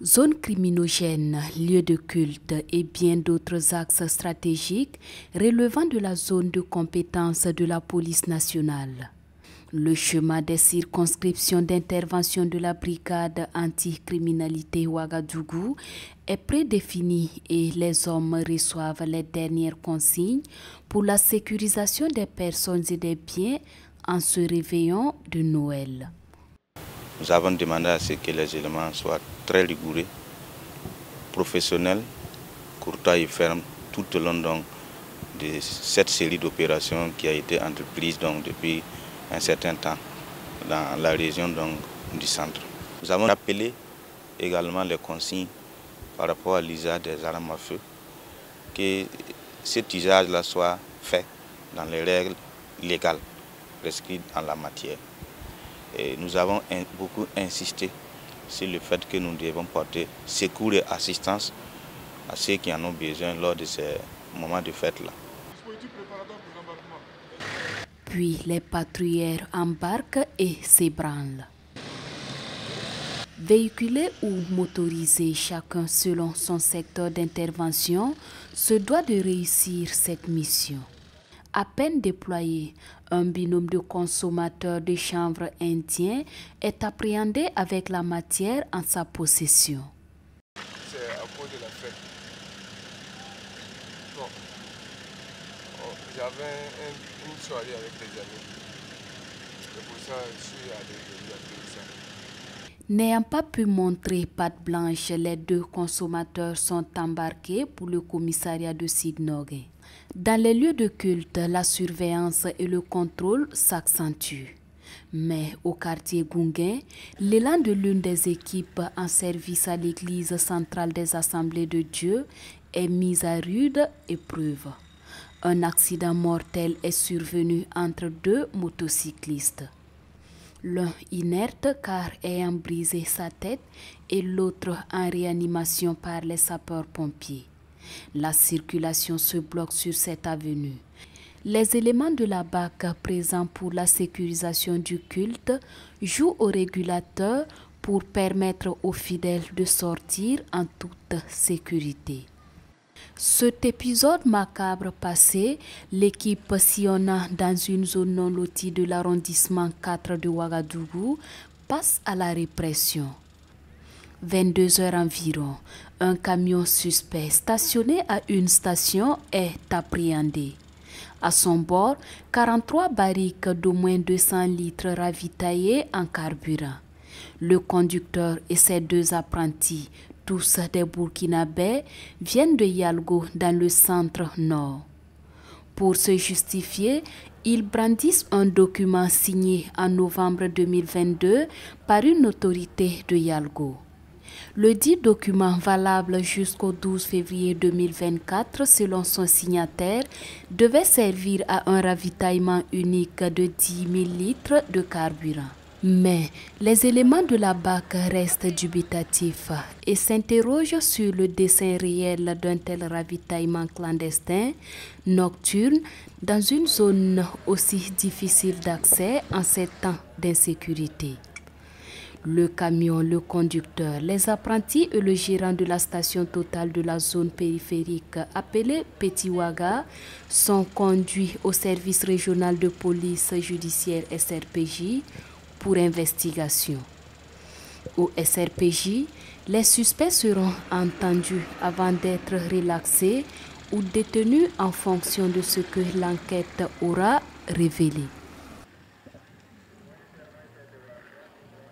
Zones criminogènes, lieux de culte et bien d'autres axes stratégiques relevant de la zone de compétence de la police nationale. Le schéma des circonscriptions d'intervention de la brigade anticriminalité Ouagadougou est prédéfini et les hommes reçoivent les dernières consignes pour la sécurisation des personnes et des biens en ce réveillon de Noël. Nous avons demandé à ce que les éléments soient très rigoureux, professionnels, courtois et fermes tout au long de cette série d'opérations qui a été entreprise depuis un certain temps dans la région du centre. Nous avons appelé également les consignes par rapport à l'usage des armes à feu, que cet usage-là soit fait dans les règles légales prescrites en la matière. Et nous avons beaucoup insisté sur le fait que nous devons porter secours et assistance à ceux qui en ont besoin lors de ces moments de fête-là. Puis les patrouilleurs embarquent et s'ébranlent. Véhiculés ou motorisés, chacun selon son secteur d'intervention, se doit de réussir cette mission. À peine déployé, un binôme de consommateurs de chanvre indien est appréhendé avec la matière en sa possession. C'est à cause de la fête. Bon, j'avais une soirée avec des amis. C'est pour ça que je suis allé vérifier ça. N'ayant pas pu montrer patte blanche, les deux consommateurs sont embarqués pour le commissariat de Sidnogue. Dans les lieux de culte, la surveillance et le contrôle s'accentuent. Mais au quartier Gounguin, l'élan de l'une des équipes en service à l'église centrale des Assemblées de Dieu est mis à rude épreuve. Un accident mortel est survenu entre deux motocyclistes. L'un inerte car ayant brisé sa tête et l'autre en réanimation par les sapeurs-pompiers. La circulation se bloque sur cette avenue. Les éléments de la BAC présents pour la sécurisation du culte jouent au régulateur pour permettre aux fidèles de sortir en toute sécurité. Cet épisode macabre passé, l'équipe sillonnant dans une zone non lotie de l'arrondissement 4 de Ouagadougou passe à la répression. 22 heures environ, un camion suspect stationné à une station est appréhendé. À son bord, 43 barriques d'au moins 200 litres ravitaillées en carburant. Le conducteur et ses deux apprentis, tous des Burkinabés, viennent de Yalgo dans le centre-nord. Pour se justifier, ils brandissent un document signé en novembre 2022 par une autorité de Yalgo. Le dit document, valable jusqu'au 12 février 2024 selon son signataire, devait servir à un ravitaillement unique de 10 000 litres de carburant. Mais les éléments de la BAC restent dubitatifs et s'interrogent sur le dessein réel d'un tel ravitaillement clandestin, nocturne, dans une zone aussi difficile d'accès en ces temps d'insécurité. Le camion, le conducteur, les apprentis et le gérant de la station totale de la zone périphérique appelée Petit Ouaga sont conduits au service régional de police judiciaire SRPJ pour investigation. Au SRPJ, les suspects seront entendus avant d'être relaxés ou détenus en fonction de ce que l'enquête aura révélé.